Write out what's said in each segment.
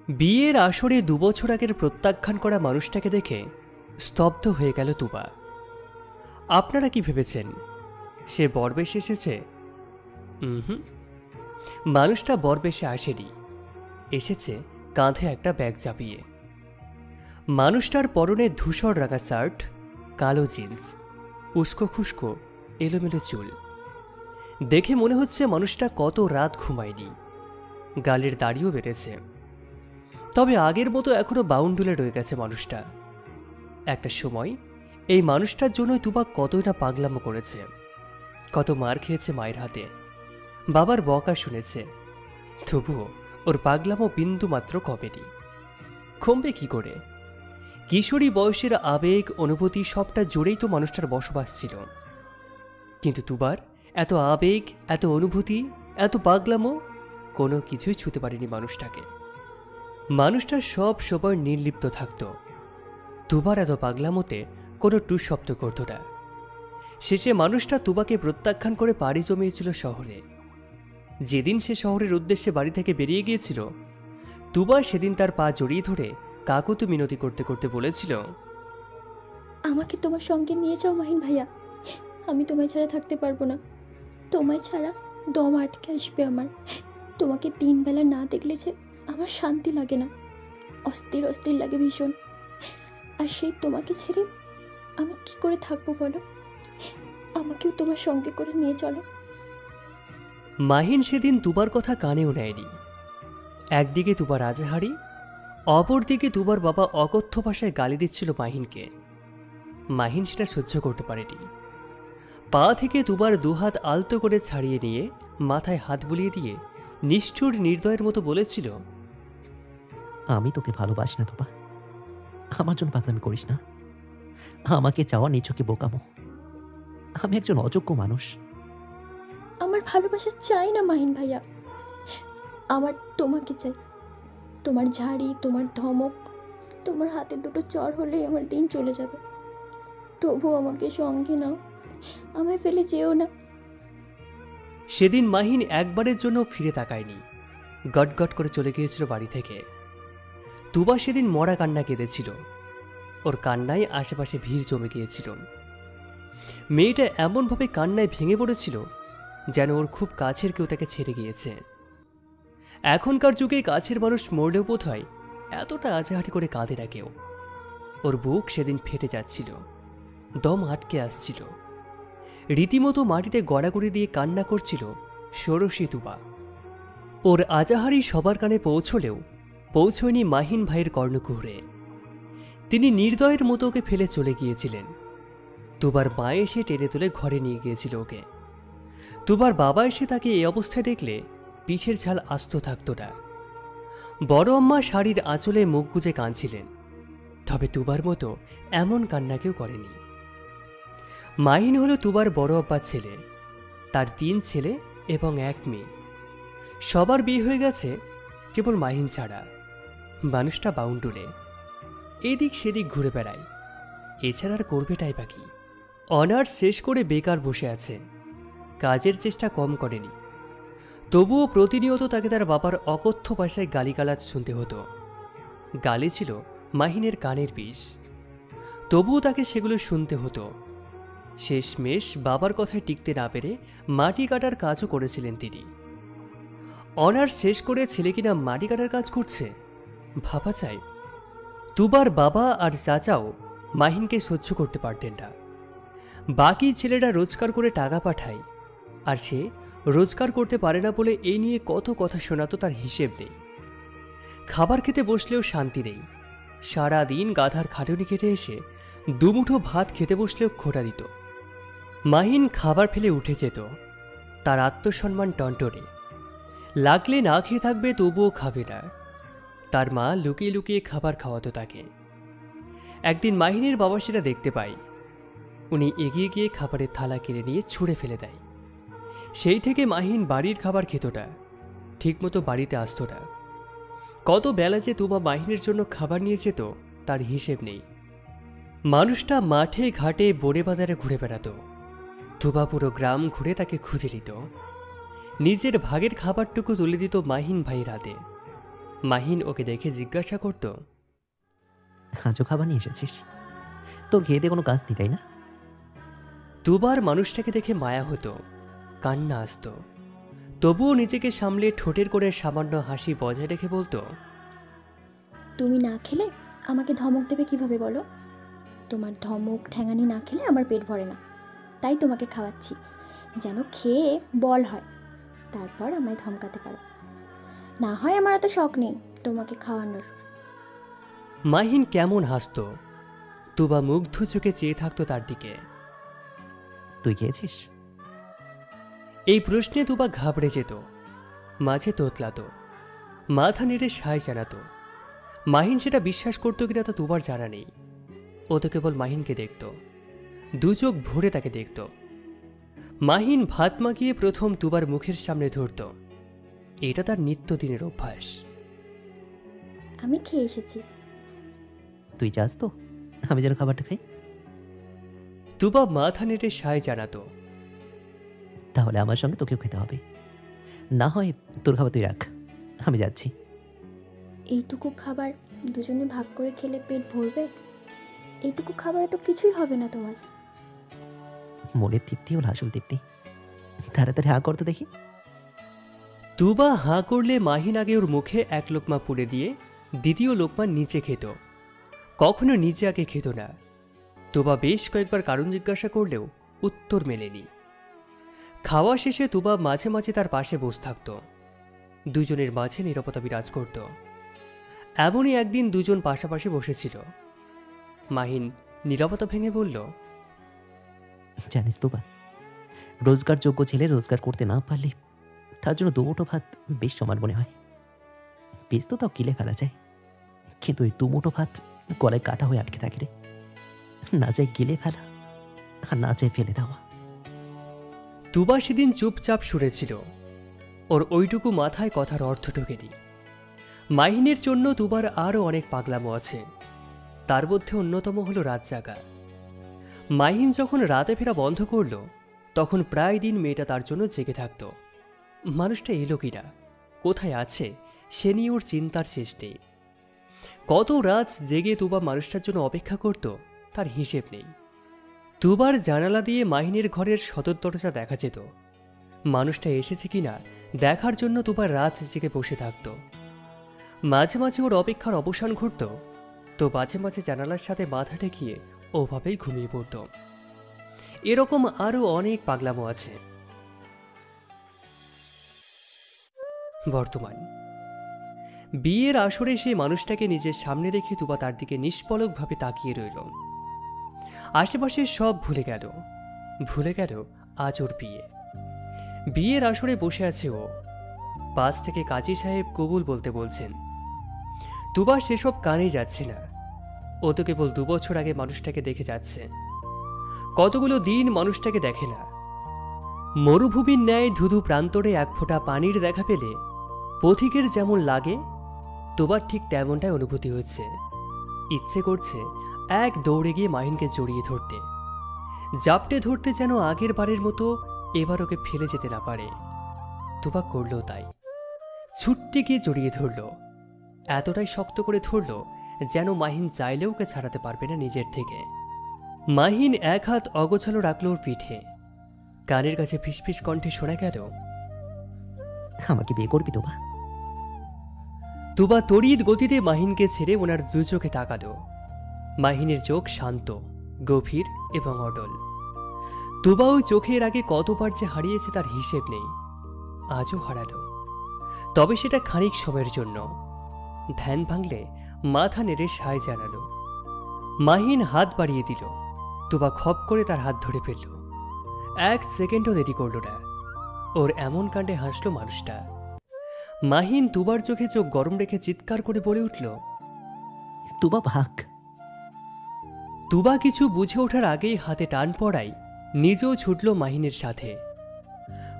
বিয়ের আসরে 2 বছর আগের প্রত্যাখ্যান করা মানুষটাকে দেখে স্তব্ধ হয়ে গেল তুবা। আপনারা কি ভেবেছেন সে বরবেশে এসেছে? হুম, মানুষটা বরবেশে আসেনি, এসেছে কাঁধে একটা ব্যাগ চাপিয়ে। মানুষটার পরনে ধূসর রাঙা শার্ট, কালো জিন্স, উস্কো খুস্কো এলোমেলো চুল। দেখে মনে হচ্ছে মানুষটা কত রাত ঘুমায়নি, গালের দাড়িও বেড়েছে। তবে আগের মতো এখনো বাউন্ডুলে রয়ে গেছে মানুষটা। একটা সময় এই মানুষটার জন্যই তুবা কতই না পাগলামো করেছে, কত মার খেয়েছে মায়ের হাতে, বাবার বকা শুনেছে। তবুও ওর পাগলামো বিন্দু মাত্র কমেনি। কমবে কি করে? কিশোরী বয়সের আবেগ অনুভূতি সবটা জুড়েই তো মানুষটার বসবাস ছিল। কিন্তু তুবার এত আবেগ, এত অনুভূতি, এত পাগলামো কোনো কিছুই ছুঁতে পারেনি মানুষটাকে। মানুষটা সব সময় নির্লিপ্ত থাকত। তুবার এত পাগলামোতে কোনো টুস শব্দ করত না। শেষে মানুষটা তুবাকে প্রত্যাখ্যান করে পাড়ি জমিয়েছিল শহরে। যেদিন সে শহরের উদ্দেশ্যে বাড়ি থেকে বেরিয়ে গিয়েছিল, তুবা সেদিন তার পা জড়িয়ে ধরে কাকুতি মিনতি করতে করতে বলেছিল, আমাকে তোমার সঙ্গে নিয়ে যাও মাহিন ভাইয়া, আমি তোমায় ছাড়া থাকতে পারবো না। তোমায় ছাড়া দম আটকে আসবে আমার। তোমাকে 3 বেলা না দেখলে যে আমার শান্তি লাগে না, অস্থির অস্থির লাগে ভীষণ। আর সেই তোমাকে ছেড়ে আমি কি করে থাকবো বলো? আমাকেও তোমার সঙ্গে করে নিয়ে চলো। মাহিন সেদিন তুবার কথা কানেও নেয়নি। একদিকে তুবার রাজাহারি, অপরদিকে তুবার বাবা অকথ্য ভাষায় গালি দিচ্ছিল মাহিনকে। মাহিন সেটা সহ্য করতে পারেনি। পা থেকে তুবার দুহাত আলতো করে ছাড়িয়ে নিয়ে মাথায় হাত বুলিয়ে দিয়ে নিষ্ঠুর নির্দয়ের মতো বলেছিল, আমি তোকে ভালোবাসি না তুবা, আমার জন্য পাগলামি করিস না। আমাকে চাওয়া নিছকে বোকামো। আমি একজন অযোগ্য মানুষ। আমার ভালোবাসা চাই না মাহিন ভাইয়া, আমার তোমাকে চাই। তোমার ঝাড়ি, তোমার ধমক, তোমার হাতে 2টো চড় হলেই আমার দিন চলে যাবে। তবু আমাকে সঙ্গে নাও, আমায় ফেলে যেও না। সেদিন মাহিন একবারের জন্য ফিরে তাকায়নি, গটগট করে চলে গিয়েছিল বাড়ি থেকে। তুবা সেদিন মরা কান্না কেঁদেছিল। ওর কান্নায় আশেপাশে ভিড় জমে গিয়েছিল। মেয়েটা এমনভাবে কান্নায় ভেঙে পড়েছিল যেন ওর খুব কাছের কেউ তাকে ছেড়ে গিয়েছে। এখনকার যুগে কাছের মানুষ মরলেও বোধ হয় এতটা আজাহারি করে কাঁদে না কেউ। ওর বুক সেদিন ফেটে যাচ্ছিল, দম আটকে আসছিল। রীতিমতো মাটিতে গড়াগড়ি দিয়ে কান্না করছিল ষোড়শী তুবা। ওর আজাহারি সবার কানে পৌঁছলেও পৌঁছয়নি মাহিন ভাইয়ের কর্ণকুহরে। তিনি নির্দয়ের মতো ওকে ফেলে চলে গিয়েছিলেন। তুবার মা এসে টেনে তুলে ঘরে নিয়ে গিয়েছিল ওকে। তুবার বাবা এসে তাকে এই অবস্থায় দেখলে পিঠের ঝাল আস্ত থাকত না। বড় আম্মা শাড়ির আঁচলে মুখ গুজে কাঁদছিলেন, তবে তুবার মতো এমন কান্না কেউ করেনি। মাহিন হলো তুবার বড় আব্বার ছেলে। তার 3 ছেলে এবং 1 মেয়ে। সবার বিয়ে হয়ে গেছে, কেবল মাহিন ছাড়া। মানুষটা বাউন্ডুলে, এদিক সেদিক ঘুরে বেড়ায়, এছাড়া আর করবেটাই বাকি। অনার্স শেষ করে বেকার বসে আছে, কাজের চেষ্টা কম করেনি। তবুও প্রতিনিয়ত তাকে তার বাবার অকথ্য ভাষায় গালিগালাজ শুনতে হতো। গালি ছিল মাহিনের কানের বিষ, তবুও তাকে সেগুলো শুনতে হতো। শেষমেশ বাবার কথায় টিকতে না পেরে মাটি কাটার কাজও করেছিলেন তিনি। অনার্স শেষ করে ছেলে কিনা মাটি কাটার কাজ করছে, ভাবা চাই। তুবার বাবা আর চাচাও মাহিনকে সহ্য করতে পারতেন না। বাকি ছেলেরা রোজগার করে টাকা পাঠায়, আর সে রোজগার করতে পারে না বলে এই নিয়ে কত কথা শোনাতো তার হিসেব নেই। খাবার খেতে বসলেও শান্তি নেই। সারাদিন গাধার খাটুনি কেটে এসে দুমুঠো ভাত খেতে বসলেও খোঁটা দিত। মাহিন খাবার ফেলে উঠে যেত, তার আত্মসম্মান টনটনে। লাগলে না খেয়ে থাকবে, তবুও খাবে না। তার মা লুকিয়ে লুকিয়ে খাবার খাওয়াতো তাকে। একদিন মাহিনের বাবা সেটা দেখতে পায়। উনি এগিয়ে গিয়ে খাবারের থালা কেড়ে নিয়ে ছুঁড়ে ফেলে দেয়। সেই থেকে মাহিন বাড়ির খাবার খেত না, ঠিকমতো বাড়িতে আসতো না। কত বেলা যে তুবা মাহিনের জন্য খাবার নিয়ে যেত তার হিসেব নেই। মানুষটা মাঠে ঘাটে বনে বাজারে ঘুরে বেড়াতো। তুবা পুরো গ্রাম ঘুরে তাকে খুঁজে নিত। নিজের ভাগের খাবারটুকু তুলে দিত মাহিন ভাইয়ের হাতে। মাহিন ওকে দেখে জিজ্ঞাসা করত, আজও খাবার নিয়ে এসেছিস? তোর খেয়ে দিয়ে কোনো কাজ নেই, তাই না? দুবার মানুষটাকে দেখে মায়া হতো, কান্না আসতো। তবুও নিজেকে সামলে ঠোঁটের কোণে সামান্য হাসি বজায় রেখে বলতো, তুমি না খেলে আমাকে ধমক দেবে কিভাবে বলো? তোমার ধমক ঠ্যাঙানি না খেলে আমার পেট ভরে না, তাই তোমাকে খাওয়াচ্ছি, যেন খেয়ে বল হয়, তারপর আমায় ধমকাতে পারো। না হয় আমার এত শখ নেই তোমাকে খাওয়ানোর। মাহিন কেমন হাসতো। তুবা মুগ্ধ চোখে চেয়ে থাকতো তার দিকে। তুই খেয়েছিস? এই প্রশ্নে তুবা ঘাবড়ে যেত, মাঝে তোতলাতো, মাথা নেড়ে সায় জানাতো। মাহিন সেটা বিশ্বাস করতো কিনা তা তুবার জানা নেই। ও তো কেবল মাহিনকে দেখত, দু চোখ ভরে তাকে দেখত। মাহিন ভাত মাখিয়ে প্রথম তুবার মুখের সামনে ধরত। এটা তার নিত্যদিনের অভ্যাস। আমি খেয়ে এসেছি। তুই চাস তো আমি যেন খাবারটা খাই? তুবা মাথা নেড়ে সায় জানাতো। তাহলে আমার সঙ্গে তোকেও খেতে হবে, না হয় তোর খাবার তুই রাখ, আমি যাচ্ছি। এইটুকু খাবার দুজনে ভাগ করে খেলে পেট ভরবে? এইটুকু খাবারে তো কিছুই হবে না তোমার। মনের তৃপ্তি হল আসল তৃপ্তি। তাড়াতাড়ি হা করতো দেখি। তুবা হাঁ করলে মাহিন আগে ওর মুখে এক লোকমা পুড়ে দিয়ে দ্বিতীয় লোকমা নিচে খেত। কখনো নিচে আগে খেত না। তুবা বেশ কয়েকবার কারণ জিজ্ঞাসা করলেও উত্তর মেলেনি। খাওয়া শেষে তুবা মাঝে মাঝে তার পাশে বসে থাকত। দুজনের মাঝে নীরবতা বিরাজ করত। এমনই একদিন দুজন পাশাপাশি বসেছিল। মাহিন নীরবতা ভেঙে বলল, জানিস তো বা, রোজগারযোগ্য ছেলে রোজগার করতে না পারলে তার জন্য দুমুঠো ভাত বেশ সমান মনে হয়। বেশ তো তাও কিলে ফেলা যায়, কিন্তু ওই দুমুঠো ভাত গলায় কাটা হয়ে আটকে থাকে রে। না যায় গিলে ফেলা, আর না যায় ফেলে দেওয়া। তুবা সেদিন চুপচাপ শুনেছিল। ওর ওইটুকু মাথায় কথার অর্থ ঢোকেনি। মাহিনের জন্য তুবার আরও অনেক পাগলামো আছে। তার মধ্যে অন্যতম হলো রাত জাগা। মাহিন যখন রাতে ফেরা বন্ধ করল, তখন প্রায় দিন মেয়েটা তার জন্য জেগে থাকত। মানুষটা এলো কিনা, কোথায় আছে, সে নিয়ে ওর চিন্তার শেষ নেই। কত রাত জেগে তুবা মানুষটার জন্য অপেক্ষা করত তার হিসেব নেই। তুবার জানালা দিয়ে মাহিনের ঘরের সদর দরজা দেখা যেত। মানুষটা এসেছে কিনা দেখার জন্য তুবার রাত জেগে বসে থাকত। মাঝে মাঝে ওর অপেক্ষার অবসান ঘটত, তো মাঝে মাঝে জানালার সাথে মাথা ঠেকিয়ে ওভাবেই ঘুমিয়ে পড়ত। এরকম আরও অনেক পাগলামো আছে। বর্তমান বিয়ের আসরে সেই মানুষটাকে নিজের সামনে রেখে তুবা তার দিকে নিষ্পলকভাবে তাকিয়ে রইল। আশেপাশে সব ভুলে গেল আজ ওর বিয়ে। বিয়ের আসরে বসে আছে ও। পাশ থেকে কাজী সাহেব কবুল বলতে বলছেন। তুবা সেসব কানেই যাচ্ছে না। ও তো কেবল 2 বছর আগে মানুষটাকে দেখে যাচ্ছে। কতগুলো দিন মানুষটাকে দেখে না। মরুভূমির ন্যায় ধুধু প্রান্তরে এক ফোঁটা পানির দেখা পেলে পথিকের যেমন লাগে, তুবার ঠিক তেমনটাই অনুভূতি হচ্ছে। ইচ্ছে করছে এক দৌড়ে গিয়ে মাহিনকে জড়িয়ে ধরতে, জাপটে ধরতে, যেন আগের বারের মতো এবার ওকে ফেলে যেতে না পারে। তুবা করল তাই। ছুটতে গিয়ে জড়িয়ে ধরল, এতটাই শক্ত করে ধরল যেন মাহিন চাইলেও ওকে ছাড়াতে পারবে না নিজের থেকে। মাহিন এক হাত অগোছালো রাখল ওর পিঠে। কানের কাছে ফিসফিস কণ্ঠে শোনা গেল, আমাকে বিয়ে করবি তোবা? তুবা তড়িৎ গতিতে মাহিনকে ছেড়ে ওনার দু চোখে তাকালো। মাহিনের চোখ শান্ত, গভীর এবং অটল। তুবা ওই চোখের আগে কতবার যে হারিয়েছে তার হিসেব নেই। আজও হারালো, তবে সেটা খানিক সময়ের জন্য। ধ্যান ভাঙলে মাথা নেড়ে সায় জানালো। মাহিন হাত বাড়িয়ে দিল। তুবা খপ করে তার হাত ধরে ফেলল। 1 সেকেন্ডও দেরি করল না। ওর এমন কাণ্ডে হাসলো মানুষটা। মাহিন তুবার চোখে চোখ গরম রেখে চিৎকার করে বলে উঠল, তোবা ভাগ। তুবা কিছু বুঝে ওঠার আগেই হাতে টান পড়াই নিজেও ছুটল মাহিনের সাথে।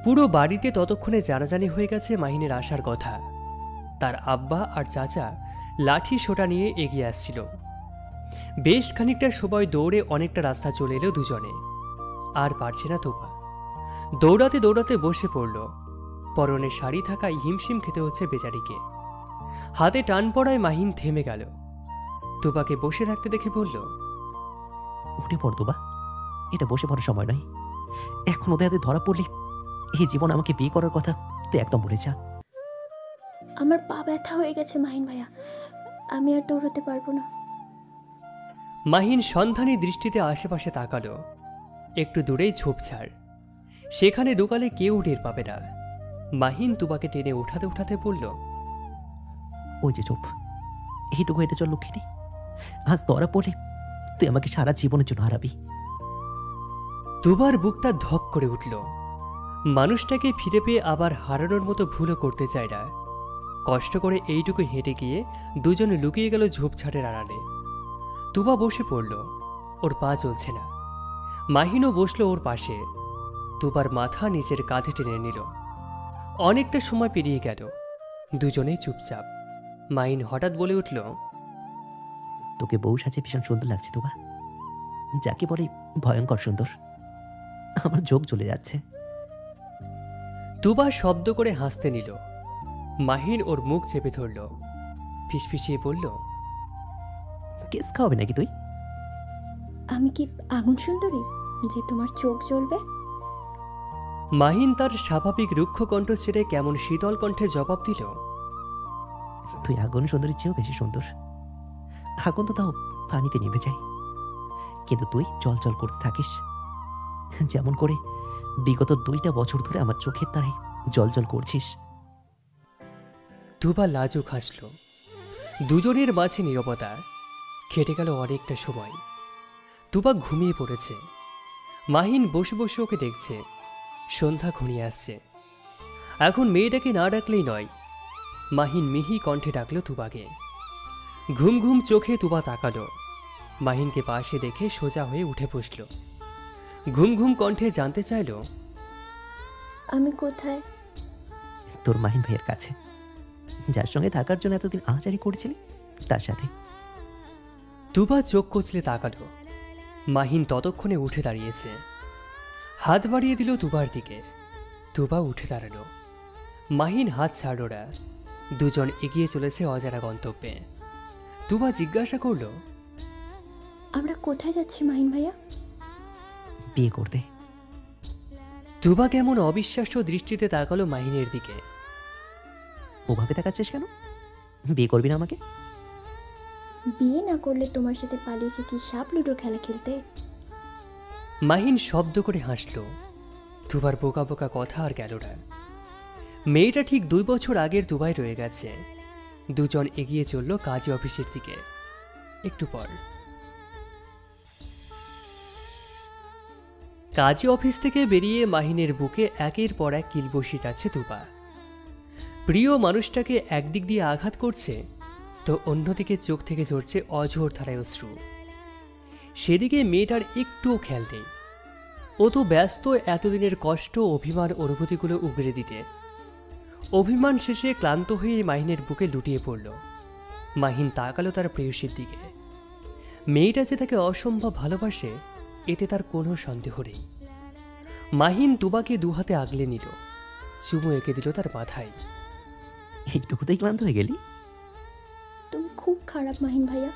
পুরো বাড়িতে ততক্ষণে জানাজানি হয়ে গেছে মাহিনের আসার কথা। তার আব্বা আর চাচা লাঠি সোটা নিয়ে এগিয়ে আসছিল। বেশ খানিকটা সময় দৌড়ে অনেকটা রাস্তা চলে এলো দুজনে। আর পারছে না তুবা। দৌড়াতে দৌড়াতে বসে পড়ল। পরনে শাড়ি থাকায় হিমশিম খেতে হচ্ছে বেচারিকে। হাতে টান পড়ায় মাহিন থেমে গেল। তুবাকে বসে থাকতে দেখে বলল, উঠে পড় তোবা, এটা বসে পড়ার সময় নয়। এখন ওদের হাতে ধরা পড়লে এই জীবন আমাকে বিয়ে করার কথা তুই একদম ভুলে যা। আমার পা ব্যথা হয়ে গেছে মাহিন ভাইয়া, আমি আর দৌড়াতে পারবো না। মাহিন সন্ধানী দৃষ্টিতে আশেপাশে তাকালো। একটু দূরেই ঝোপঝাড়, সেখানে ঢুকালে কেউ টের পাবে না। মাহিন তুবাকে টেনে উঠাতে উঠাতে বলল, ওই যে চুপ, এইটুকু হেঁটে চল লক্ষ্মী। আজ ধরা পড়লে তুই আমাকে সারা জীবনের জন্য হারাবি। তুবার বুকটা ধক করে উঠল। মানুষটাকে ফিরে পেয়ে আবার হারানোর মতো ভুলও করতে চায় না। কষ্ট করে এইটুকু হেঁটে গিয়ে দুজনে লুকিয়ে গেল ঝোপঝাড়ের আড়ালে। তুবা বসে পড়ল, ওর পা চলছে না। মাহিনও বসল ওর পাশে। তুবার মাথা নিচের কাঁধে টেনে নিল। অনেকটা সময় পেরিয়ে গেল, দুজনেই চুপচাপ। মাহিন হঠাৎ বলে উঠল, তোকে বউ সাজে ভীষণ সুন্দর লাগছে তোবা, যাকে বলে ভয়ঙ্কর সুন্দর। আমার চোখ জ্বলে যাচ্ছে। তুবা শব্দ করে হাসতে নিল। মাহিন ওর মুখ চেপে ধরল, ফিসফিসিয়ে বলল, কেস খাওয়াবে নাকি তুই? আমি কি আগুন সুন্দরী যে তোমার চোখ জ্বলবে? মাহিন তার স্বাভাবিক রুক্ষ কণ্ঠ ছেড়ে কেমন শীতল কণ্ঠে জবাব দিল, তুই আগুন সুন্দরীর চেয়েও বেশি সুন্দর। আগুন তো তাও পানিতে নেমে যায়, কিন্তু তুই জল জল করতে থাকিস, যেমন করে বিগত 2টা বছর ধরে আমার চোখের তারায় জল জল করছিস। তুবা লাজুক হাসল। দুজনের মাঝে নীরবতা। কেটে গেল অনেকটা সময়। তুবা ঘুমিয়ে পড়েছে। মাহিন বসে বসে ওকে দেখছে। সন্ধ্যা ঘনিয়ে আসছে। এখন মেয়েটাকে না ডাকলেই নয়। মাহিন মিহি কণ্ঠে ডাকল তুবাকে। ঘুম ঘুম চোখে তুবা তাকালো। মাহিনকে পাশে দেখে সোজা হয়ে উঠে বসল। ঘুম ঘুম কণ্ঠে জানতে চাইল, আমি কোথায়? তোর মাহিন ভাইয়ের কাছে, যার সঙ্গে থাকার জন্য এতদিন আহাজারি করেছিলি তার সাথে। তুবা চোখ কচলে তাকালো। মাহিন ততক্ষণে উঠে দাঁড়িয়েছে। হাত বাড়িয়ে দিল তুবার দিকে। তুবা উঠে দাঁড়ালো। মাহিন হাত ছাড়ল না। দুজন এগিয়ে চলেছে অজানা গন্তব্যে। তুবা জিজ্ঞাসা করল, আমরা কোথায় যাচ্ছি মাহিন ভাইয়া? বিয়ে করতে। তুবা কেমন অবিশ্বাস্য দৃষ্টিতে তাকালো মাহিনের দিকে। ওভাবে তাকাচ্ছিস কেন? বিয়ে করবি না আমাকে? বিয়ে না করলে তোমার সাথে পালিয়েছে কি সাপ লুডো খেলা খেলতে? মাহিন শব্দ করে হাসল। তুবার বোকা বোকা কথা আর গেল না। মেয়েটা ঠিক 2 বছর আগের দুবাই রয়ে গেছে। দুজন এগিয়ে চলল কাজী অফিসের দিকে। একটু পর কাজী অফিস থেকে বেরিয়ে মাহিনের বুকে একের পর এক কিল বসিয়ে যাচ্ছে তুবা। প্রিয় মানুষটাকে একদিক দিয়ে আঘাত করছে, তো অন্যদিকে চোখ থেকে ঝরছে অঝোর ধারায় অশ্রু। সেদিকে মেয়েটার একটুও খেয়াল নেই। ও তো ব্যস্ত এতদিনের কষ্ট, অভিমান, অনুভূতিগুলো উগড়ে দিতে। অভিমান শেষে ক্লান্ত হয়ে মাহিনের বুকে লুটিয়ে পড়ল। মাহিন তাকালো তার প্রেয়সীর দিকে। মেয়েটা যে তাকে অসম্ভব ভালোবাসে, এতে তার কোনো সন্দেহ নেই। মাহিন তুবাকে দুহাতে আগলে নিল, চুমু এঁকে দিল তার মাথায়। এইটুকুতেই ক্লান্ত হয়ে গেলি? তুমি খুব খারাপ মাহিন ভাইয়া,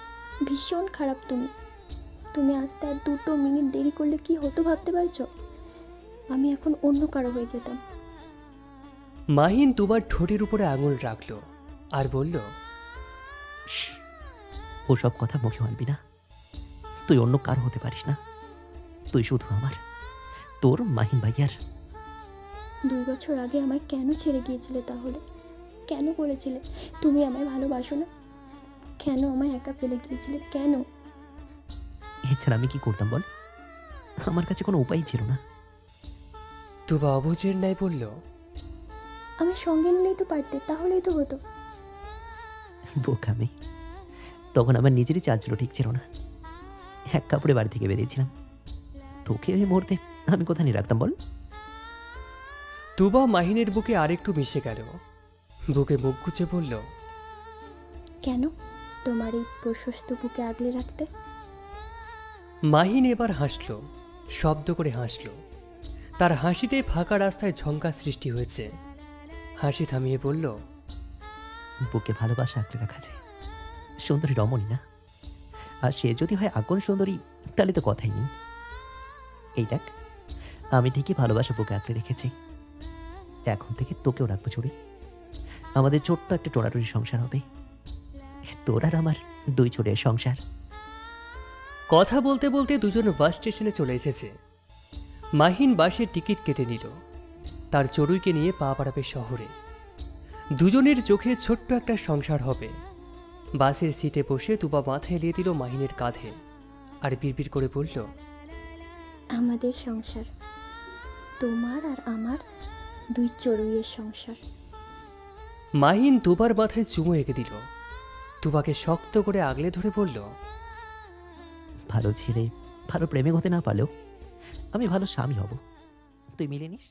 ভীষণ খারাপ তুমি। তুমি আসতে আর 2 মিনিট দেরি করলে কি হতো ভাবতে পারছো? আমি এখন অন্য কারো হয়ে যেতাম। মাহিন তুবার ঠোঁটের উপরে আঙুল রাখল আর বলল, ওসব কথা মুখে আনবি না। তুই অন্য কারো হতে পারিস না, তুই শুধু আমার, তোর মাহিন ভাইয়ার। 2 বছর আগে আমায় কেন ছেড়ে গিয়েছিলে তাহলে? কেন বলেছিলে তুমি আমায় ভালোবাসো না? কেন আমায় একা ফেলে গিয়েছিলে? কেন? এছাড়া আমি কি করতাম বল? আমার কাছে কোনো উপায় ছিল না। তুবা অবুঝের ন্যায় বলল, আমি সঙ্গে নিলেই তো পারতে, তাহলেই তো হতো। বোকামি, তখন আমার নিজেরই চার্জগুলো ঠিক ছিল না। এক কাপড়ে বাড়ি থেকে বেরিয়েছিলাম। তোকে ওই মুহূর্তে আমি কোথায় নিয়ে রাখতাম বল? তুবা মাহিনের বুকে আরেকটু মিশে গেল। বুকে মুখ গুজে বলল, কেন তোমার এই প্রশস্ত বুকে আগলে রাখতে? মাহিন এবার হাসল, শব্দ করে হাসল। তার হাসিতে ফাঁকা রাস্তায় ঝঙ্কার সৃষ্টি হয়েছে। হাসি থামিয়ে বলল, বুকে ভালোবাসা আঁকড়ে রাখা যায়। সুন্দরী রমণী না, আর সে যদি হয় আগুন সুন্দরী, তাহলে তো কথাই নেই। এই দেখ, আমি ঠিকই ভালোবাসা বুকে আঁকড়ে রেখেছি। এখন থেকে তোকেও রাখবো চুরি। আমাদের ছোট্ট একটা টোনাটুরি সংসার হবে, তোর আর আমার দুই চোরের সংসার। কথা বলতে বলতে দুজন বাস স্টেশনে চলে এসেছে। মাহিন বাসের টিকিট কেটে নিল। তার চড়ুইকে নিয়ে পা বাড়াবে শহরে। দুজনের চোখে ছোট্ট একটা সংসার হবে। বাসের সিটে বসে তুবা মাথা এলিয়ে দিল মাহিনের কাঁধে আর বিড়বিড় করে বলল, আমাদের সংসার, তোমার আর আমার দুই চড়ুইয়ের সংসার। মাহিন তুবার মাথায় চুমু এঁকে দিল। তুবাকে শক্ত করে আগলে ধরে বলল, ভালো ছেলে ভালো প্রেমে হতে না পারলেও আমি ভালো স্বামী হব, তুই মিলে নিস।